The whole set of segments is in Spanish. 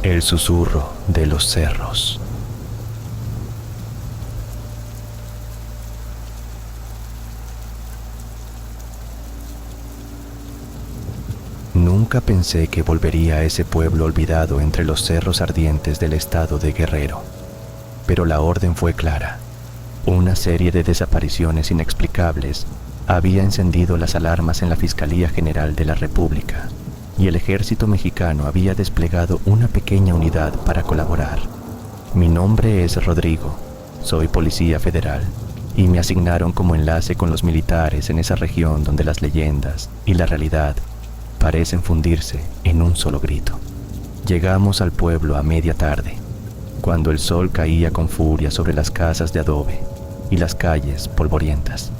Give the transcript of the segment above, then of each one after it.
El susurro de los cerros. Nunca pensé que volvería a ese pueblo olvidado entre los cerros ardientes del estado de Guerrero, pero la orden fue clara. Una serie de desapariciones inexplicables había encendido las alarmas en la Fiscalía General de la República, y el ejército mexicano había desplegado una pequeña unidad para colaborar. Mi nombre es Rodrigo, soy policía federal, y me asignaron como enlace con los militares en esa región donde las leyendas y la realidad parecen fundirse en un solo grito. Llegamos al pueblo a media tarde, cuando el sol caía con furia sobre las casas de adobe y las calles polvorientas.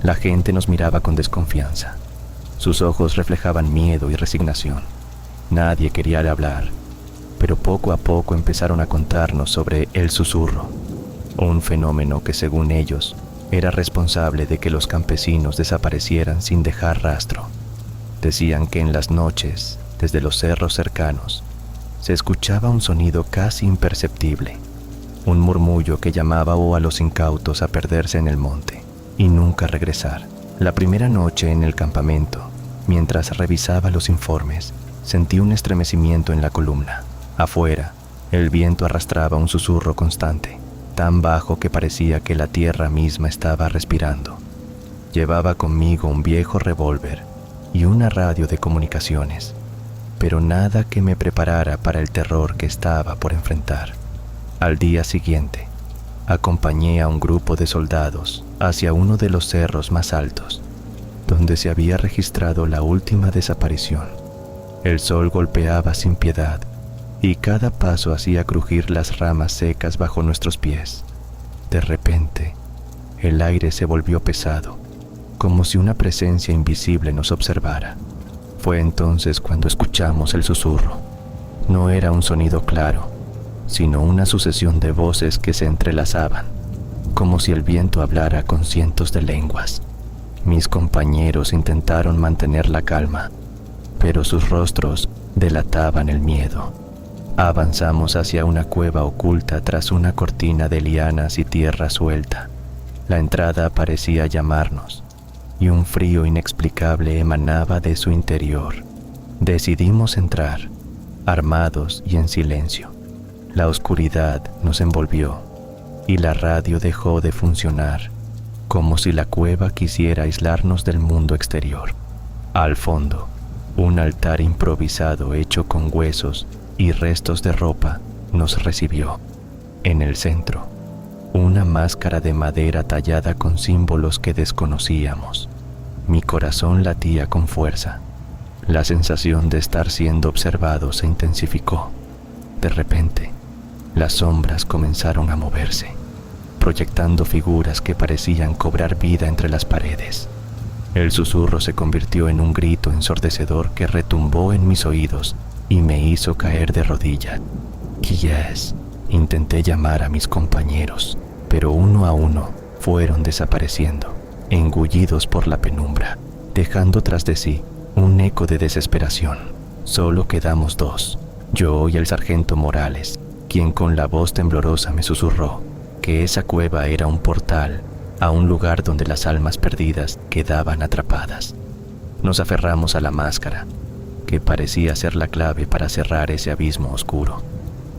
La gente nos miraba con desconfianza. Sus ojos reflejaban miedo y resignación. Nadie quería hablar, pero poco a poco empezaron a contarnos sobre el susurro, un fenómeno que según ellos era responsable de que los campesinos desaparecieran sin dejar rastro. Decían que en las noches, desde los cerros cercanos, se escuchaba un sonido casi imperceptible, un murmullo que llamaba a los incautos a perderse en el monte y nunca regresar. La primera noche en el campamento, mientras revisaba los informes, sentí un estremecimiento en la columna. Afuera, el viento arrastraba un susurro constante, tan bajo que parecía que la tierra misma estaba respirando. Llevaba conmigo un viejo revólver y una radio de comunicaciones, pero nada que me preparara para el terror que estaba por enfrentar. Al día siguiente, acompañé a un grupo de soldados hacia uno de los cerros más altos, donde se había registrado la última desaparición. El sol golpeaba sin piedad y cada paso hacía crujir las ramas secas bajo nuestros pies. De repente, el aire se volvió pesado, como si una presencia invisible nos observara. Fue entonces cuando escuchamos el susurro. No era un sonido claro, sino una sucesión de voces que se entrelazaban, como si el viento hablara con cientos de lenguas. Mis compañeros intentaron mantener la calma, pero sus rostros delataban el miedo. Avanzamos hacia una cueva oculta tras una cortina de lianas y tierra suelta. La entrada parecía llamarnos, y un frío inexplicable emanaba de su interior. Decidimos entrar, armados y en silencio. La oscuridad nos envolvió, y la radio dejó de funcionar, como si la cueva quisiera aislarnos del mundo exterior. Al fondo, un altar improvisado hecho con huesos y restos de ropa nos recibió. En el centro, una máscara de madera tallada con símbolos que desconocíamos. Mi corazón latía con fuerza. La sensación de estar siendo observado se intensificó. De repente, las sombras comenzaron a moverse, proyectando figuras que parecían cobrar vida entre las paredes. El susurro se convirtió en un grito ensordecedor que retumbó en mis oídos y me hizo caer de rodillas. «¡Quies!». Intenté llamar a mis compañeros, pero uno a uno fueron desapareciendo, engullidos por la penumbra, dejando tras de sí un eco de desesperación. Solo quedamos dos, yo y el sargento Morales, quien con la voz temblorosa me susurró que esa cueva era un portal a un lugar donde las almas perdidas quedaban atrapadas. Nos aferramos a la máscara, que parecía ser la clave para cerrar ese abismo oscuro.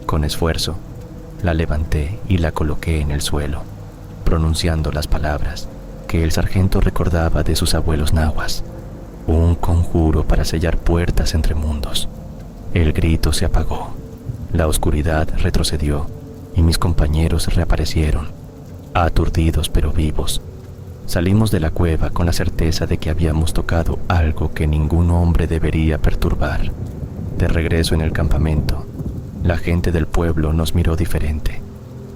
Con esfuerzo, la levanté y la coloqué en el suelo, pronunciando las palabras que el sargento recordaba de sus abuelos nahuas, un conjuro para sellar puertas entre mundos. El grito se apagó, la oscuridad retrocedió y mis compañeros reaparecieron, aturdidos pero vivos. Salimos de la cueva con la certeza de que habíamos tocado algo que ningún hombre debería perturbar. De regreso en el campamento, la gente del pueblo nos miró diferente,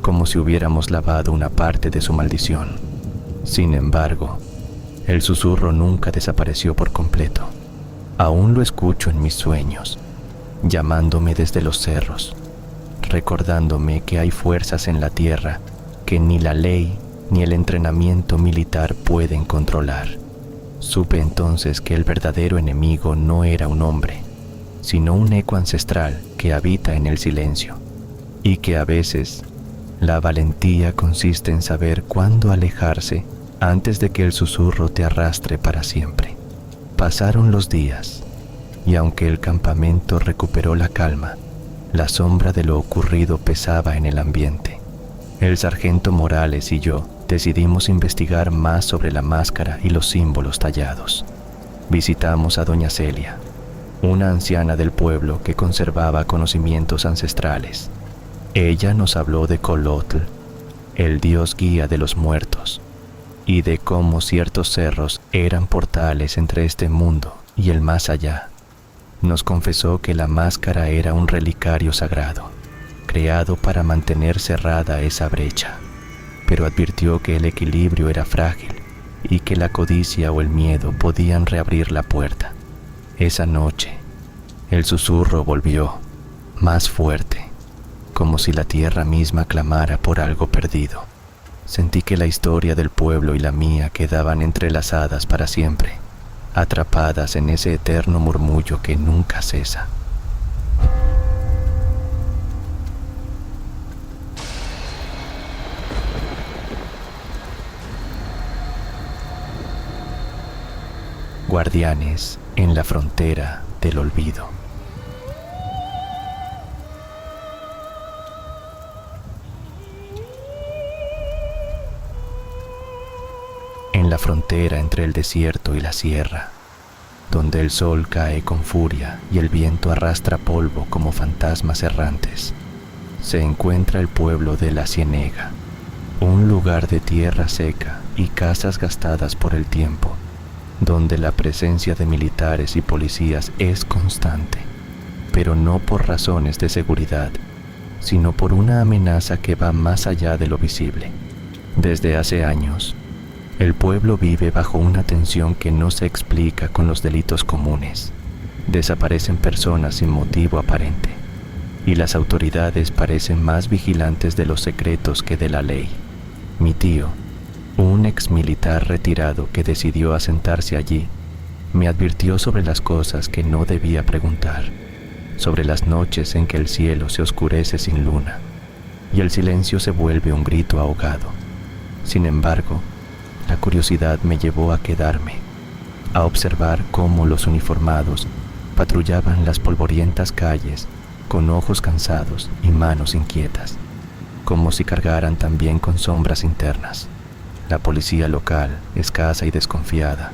como si hubiéramos lavado una parte de su maldición. Sin embargo, el susurro nunca desapareció por completo. Aún lo escucho en mis sueños, llamándome desde los cerros, recordándome que hay fuerzas en la tierra que ni la ley ni el entrenamiento militar pueden controlar. Supe entonces que el verdadero enemigo no era un hombre, sino un eco ancestral que habita en el silencio, y que a veces la valentía consiste en saber cuándo alejarse antes de que el susurro te arrastre para siempre. Pasaron los días, y aunque el campamento recuperó la calma, la sombra de lo ocurrido pesaba en el ambiente. El sargento Morales y yo decidimos investigar más sobre la máscara y los símbolos tallados. Visitamos a doña Celia, una anciana del pueblo que conservaba conocimientos ancestrales. Ella nos habló de Colotl, el dios guía de los muertos, y de cómo ciertos cerros eran portales entre este mundo y el más allá. Nos confesó que la máscara era un relicario sagrado, creado para mantener cerrada esa brecha, pero advirtió que el equilibrio era frágil y que la codicia o el miedo podían reabrir la puerta. Esa noche, el susurro volvió, más fuerte, como si la tierra misma clamara por algo perdido. Sentí que la historia del pueblo y la mía quedaban entrelazadas para siempre, atrapadas en ese eterno murmullo que nunca cesa. Guardianes en la frontera del olvido. En la frontera entre el desierto y la sierra, donde el sol cae con furia y el viento arrastra polvo como fantasmas errantes, se encuentra el pueblo de La Ciénega, un lugar de tierra seca y casas gastadas por el tiempo, donde la presencia de militares y policías es constante, pero no por razones de seguridad, sino por una amenaza que va más allá de lo visible. Desde hace años, el pueblo vive bajo una tensión que no se explica con los delitos comunes. Desaparecen personas sin motivo aparente, y las autoridades parecen más vigilantes de los secretos que de la ley. Mi tío, un exmilitar retirado que decidió asentarse allí, me advirtió sobre las cosas que no debía preguntar, sobre las noches en que el cielo se oscurece sin luna, y el silencio se vuelve un grito ahogado. Sin embargo, la curiosidad me llevó a quedarme, a observar cómo los uniformados patrullaban las polvorientas calles con ojos cansados y manos inquietas, como si cargaran también con sombras internas. La policía local, escasa y desconfiada,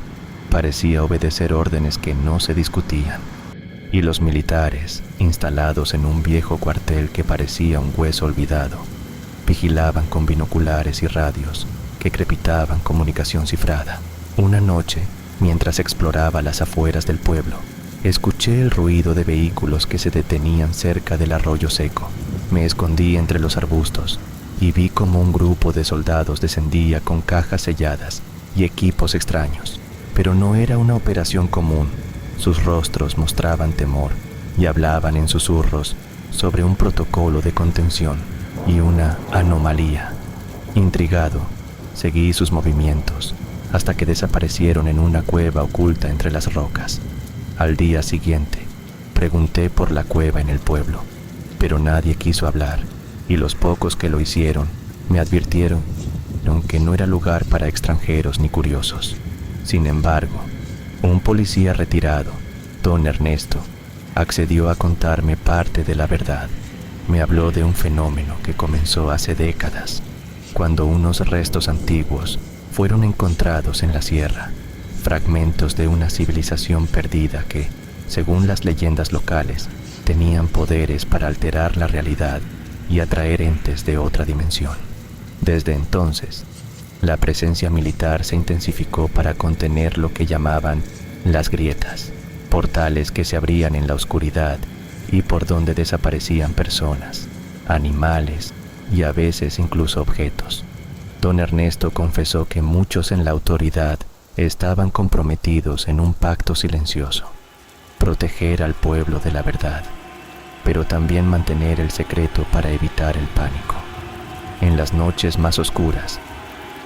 parecía obedecer órdenes que no se discutían, y los militares, instalados en un viejo cuartel que parecía un hueso olvidado, vigilaban con binoculares y radios que crepitaban comunicación cifrada. Una noche, mientras exploraba las afueras del pueblo, escuché el ruido de vehículos que se detenían cerca del arroyo seco. Me escondí entre los arbustos y vi como un grupo de soldados descendía con cajas selladas y equipos extraños. Pero no era una operación común. Sus rostros mostraban temor y hablaban en susurros sobre un protocolo de contención y una anomalía. Intrigado, seguí sus movimientos hasta que desaparecieron en una cueva oculta entre las rocas. Al día siguiente, pregunté por la cueva en el pueblo, pero nadie quiso hablar, y los pocos que lo hicieron me advirtieron que no era lugar para extranjeros ni curiosos. Sin embargo, un policía retirado, don Ernesto, accedió a contarme parte de la verdad. Me habló de un fenómeno que comenzó hace décadas, cuando unos restos antiguos fueron encontrados en la sierra, fragmentos de una civilización perdida que, según las leyendas locales, tenían poderes para alterar la realidad y atraer entes de otra dimensión. Desde entonces, la presencia militar se intensificó para contener lo que llamaban las grietas, portales que se abrían en la oscuridad y por donde desaparecían personas, animales y a veces incluso objetos. Don Ernesto confesó que muchos en la autoridad estaban comprometidos en un pacto silencioso: proteger al pueblo de la verdad, pero también mantener el secreto para evitar el pánico. En las noches más oscuras,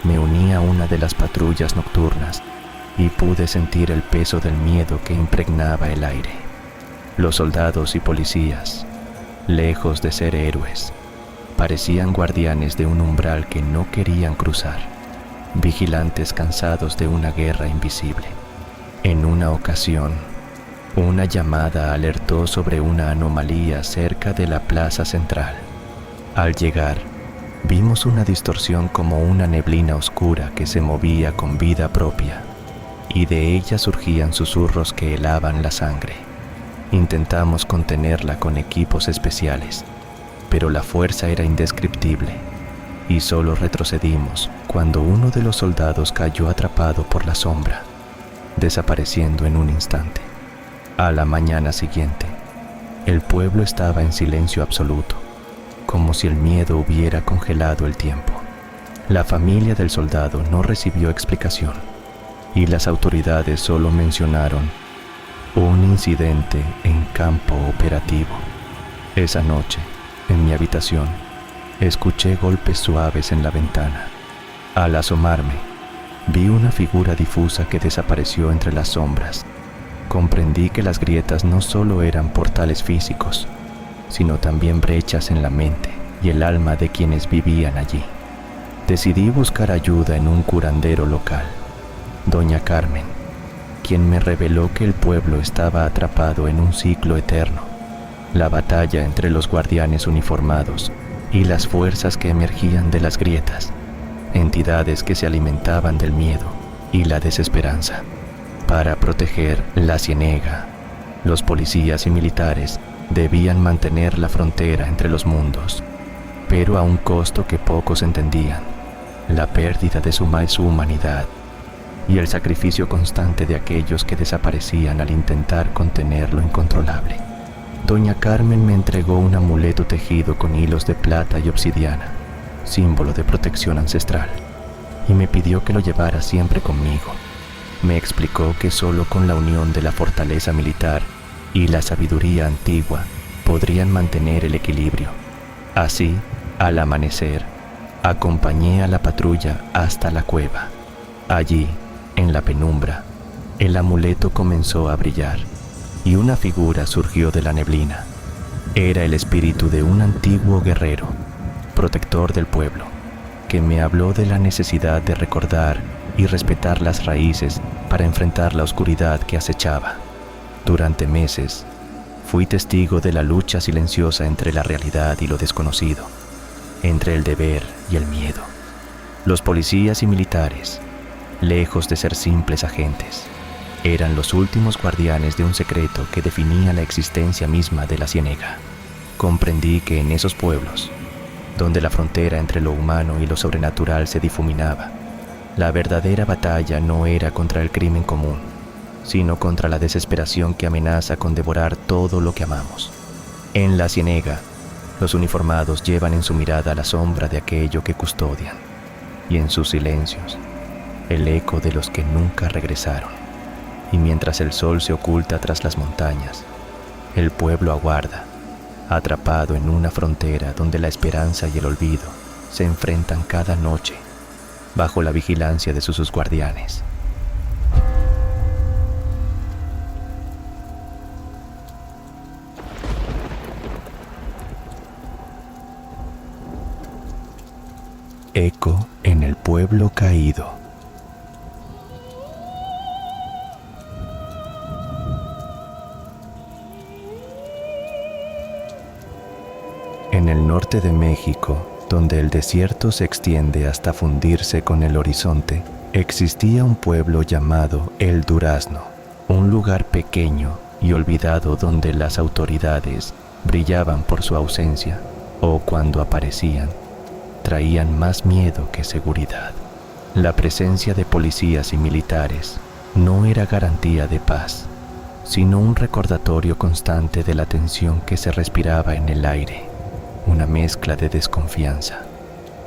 me uní a una de las patrullas nocturnas y pude sentir el peso del miedo que impregnaba el aire. Los soldados y policías, lejos de ser héroes, parecían guardianes de un umbral que no querían cruzar, vigilantes cansados de una guerra invisible. En una ocasión, una llamada alertó sobre una anomalía cerca de la plaza central. Al llegar, vimos una distorsión como una neblina oscura que se movía con vida propia, y de ella surgían susurros que helaban la sangre. Intentamos contenerla con equipos especiales, pero la fuerza era indescriptible, y solo retrocedimos cuando uno de los soldados cayó atrapado por la sombra, desapareciendo en un instante. A la mañana siguiente, el pueblo estaba en silencio absoluto, como si el miedo hubiera congelado el tiempo. La familia del soldado no recibió explicación, y las autoridades solo mencionaron un incidente en campo operativo. Esa noche, en mi habitación, escuché golpes suaves en la ventana. Al asomarme, vi una figura difusa que desapareció entre las sombras. Comprendí que las grietas no solo eran portales físicos, sino también brechas en la mente y el alma de quienes vivían allí. Decidí buscar ayuda en un curandero local, Doña Carmen, quien me reveló que el pueblo estaba atrapado en un ciclo eterno, la batalla entre los guardianes uniformados y las fuerzas que emergían de las grietas, entidades que se alimentaban del miedo y la desesperanza. Para proteger la ciénega, los policías y militares debían mantener la frontera entre los mundos, pero a un costo que pocos entendían: la pérdida de su humanidad y el sacrificio constante de aquellos que desaparecían al intentar contener lo incontrolable. Doña Carmen me entregó un amuleto tejido con hilos de plata y obsidiana, símbolo de protección ancestral, y me pidió que lo llevara siempre conmigo. Me explicó que solo con la unión de la fortaleza militar y la sabiduría antigua podrían mantener el equilibrio. Así, al amanecer, acompañé a la patrulla hasta la cueva. Allí, en la penumbra, el amuleto comenzó a brillar y una figura surgió de la neblina. Era el espíritu de un antiguo guerrero, protector del pueblo, que me habló de la necesidad de recordar y respetar las raíces para enfrentar la oscuridad que acechaba. Durante meses, fui testigo de la lucha silenciosa entre la realidad y lo desconocido, entre el deber y el miedo. Los policías y militares, lejos de ser simples agentes, eran los últimos guardianes de un secreto que definía la existencia misma de la ciénega. Comprendí que en esos pueblos, donde la frontera entre lo humano y lo sobrenatural se difuminaba, la verdadera batalla no era contra el crimen común, sino contra la desesperación que amenaza con devorar todo lo que amamos. En la ciénega, los uniformados llevan en su mirada la sombra de aquello que custodian, y en sus silencios, el eco de los que nunca regresaron. Y mientras el sol se oculta tras las montañas, el pueblo aguarda, atrapado en una frontera donde la esperanza y el olvido se enfrentan cada noche, bajo la vigilancia de sus guardianes. Eco en el pueblo caído. En el norte de México, donde el desierto se extiende hasta fundirse con el horizonte, existía un pueblo llamado El Durazno, un lugar pequeño y olvidado donde las autoridades brillaban por su ausencia, o cuando aparecían, traían más miedo que seguridad. La presencia de policías y militares no era garantía de paz, sino un recordatorio constante de la tensión que se respiraba en el aire, una mezcla de desconfianza,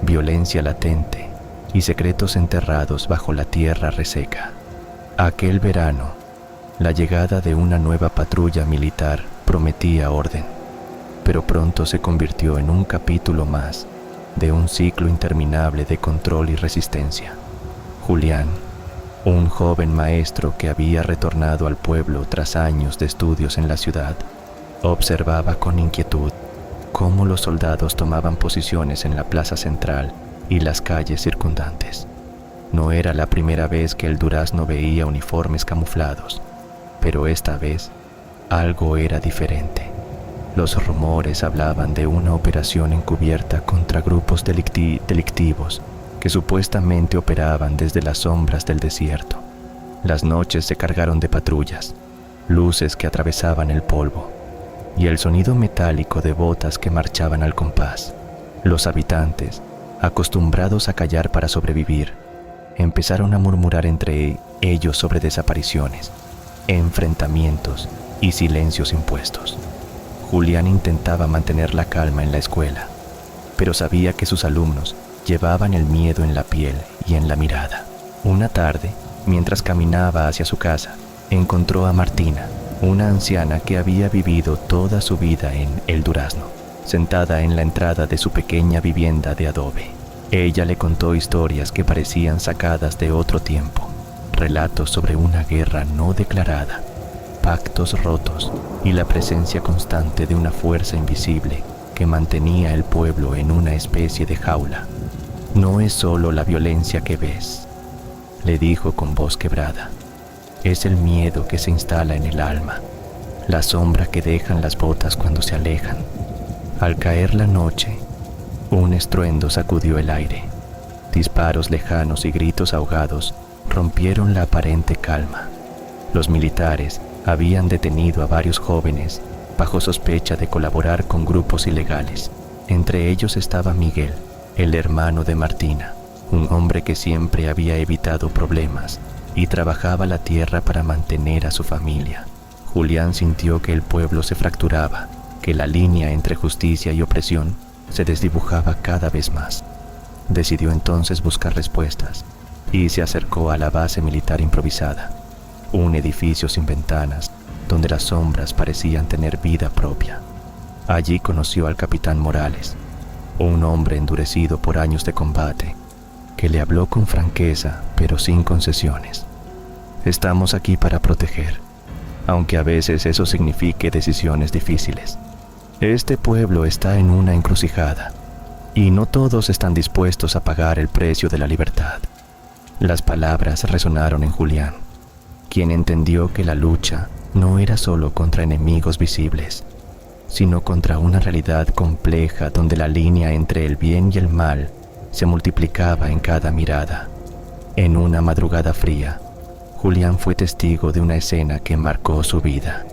violencia latente y secretos enterrados bajo la tierra reseca. Aquel verano, la llegada de una nueva patrulla militar prometía orden, pero pronto se convirtió en un capítulo más de un ciclo interminable de control y resistencia. Julián, un joven maestro que había retornado al pueblo tras años de estudios en la ciudad, observaba con inquietud cómo los soldados tomaban posiciones en la plaza central y las calles circundantes. No era la primera vez que el Durazno veía uniformes camuflados, pero esta vez algo era diferente. Los rumores hablaban de una operación encubierta contra grupos delictivos que supuestamente operaban desde las sombras del desierto. Las noches se cargaron de patrullas, luces que atravesaban el polvo y el sonido metálico de botas que marchaban al compás. Los habitantes, acostumbrados a callar para sobrevivir, empezaron a murmurar entre ellos sobre desapariciones, enfrentamientos y silencios impuestos. Julián intentaba mantener la calma en la escuela, pero sabía que sus alumnos llevaban el miedo en la piel y en la mirada. Una tarde, mientras caminaba hacia su casa, encontró a Martina, una anciana que había vivido toda su vida en El Durazno, sentada en la entrada de su pequeña vivienda de adobe. Ella le contó historias que parecían sacadas de otro tiempo, relatos sobre una guerra no declarada, pactos rotos y la presencia constante de una fuerza invisible que mantenía el pueblo en una especie de jaula. «No es solo la violencia que ves», le dijo con voz quebrada. «Es el miedo que se instala en el alma, la sombra que dejan las botas cuando se alejan». Al caer la noche, un estruendo sacudió el aire. Disparos lejanos y gritos ahogados rompieron la aparente calma. Los militares habían detenido a varios jóvenes bajo sospecha de colaborar con grupos ilegales. Entre ellos estaba Miguel, el hermano de Martina, un hombre que siempre había evitado problemas y trabajaba la tierra para mantener a su familia. Julián sintió que el pueblo se fracturaba, que la línea entre justicia y opresión se desdibujaba cada vez más. Decidió entonces buscar respuestas y se acercó a la base militar improvisada, un edificio sin ventanas donde las sombras parecían tener vida propia. Allí conoció al capitán Morales, un hombre endurecido por años de combate, que le habló con franqueza pero sin concesiones. «Estamos aquí para proteger, aunque a veces eso signifique decisiones difíciles. Este pueblo está en una encrucijada y no todos están dispuestos a pagar el precio de la libertad». Las palabras resonaron en Julián, quien entendió que la lucha no era solo contra enemigos visibles, sino contra una realidad compleja donde la línea entre el bien y el mal se multiplicaba en cada mirada. En una madrugada fría, Julián fue testigo de una escena que marcó su vida.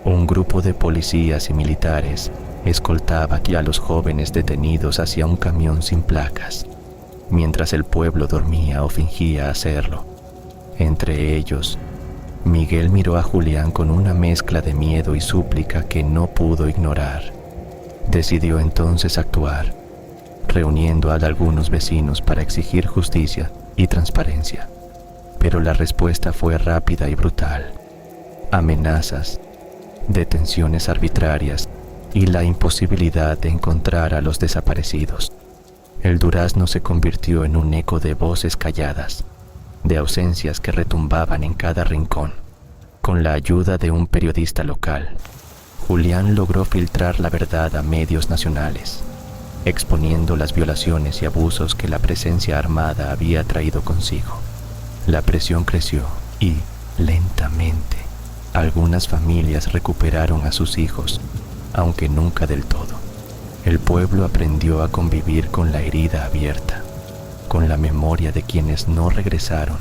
Un grupo de policías y militares escoltaba a los jóvenes detenidos hacia un camión sin placas, mientras el pueblo dormía o fingía hacerlo. Entre ellos, Miguel miró a Julián con una mezcla de miedo y súplica que no pudo ignorar. Decidió entonces actuar, reuniendo a algunos vecinos para exigir justicia y transparencia. Pero la respuesta fue rápida y brutal. Amenazas, detenciones arbitrarias y la imposibilidad de encontrar a los desaparecidos. El Durazno se convirtió en un eco de voces calladas, de ausencias que retumbaban en cada rincón. Con la ayuda de un periodista local, Julián logró filtrar la verdad a medios nacionales, exponiendo las violaciones y abusos que la presencia armada había traído consigo. La presión creció y, lentamente, algunas familias recuperaron a sus hijos, aunque nunca del todo. El pueblo aprendió a convivir con la herida abierta, con la memoria de quienes no regresaron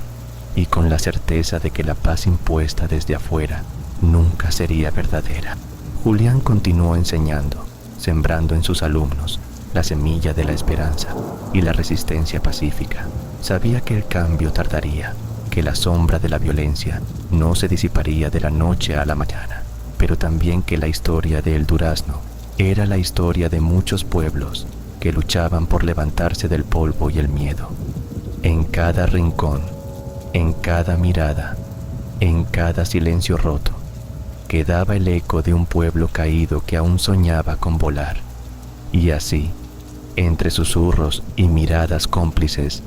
y con la certeza de que la paz impuesta desde afuera nunca sería verdadera. Julián continuó enseñando, sembrando en sus alumnos la semilla de la esperanza y la resistencia pacífica. Sabía que el cambio tardaría, que la sombra de la violencia no se disiparía de la noche a la mañana, pero también que la historia de El Durazno era la historia de muchos pueblos que luchaban por levantarse del polvo y el miedo. En cada rincón, en cada mirada, en cada silencio roto, quedaba el eco de un pueblo caído que aún soñaba con volar. Y así, entre susurros y miradas cómplices,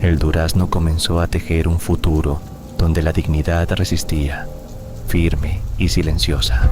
El Durazno comenzó a tejer un futuro donde la dignidad resistía, firme y silenciosa.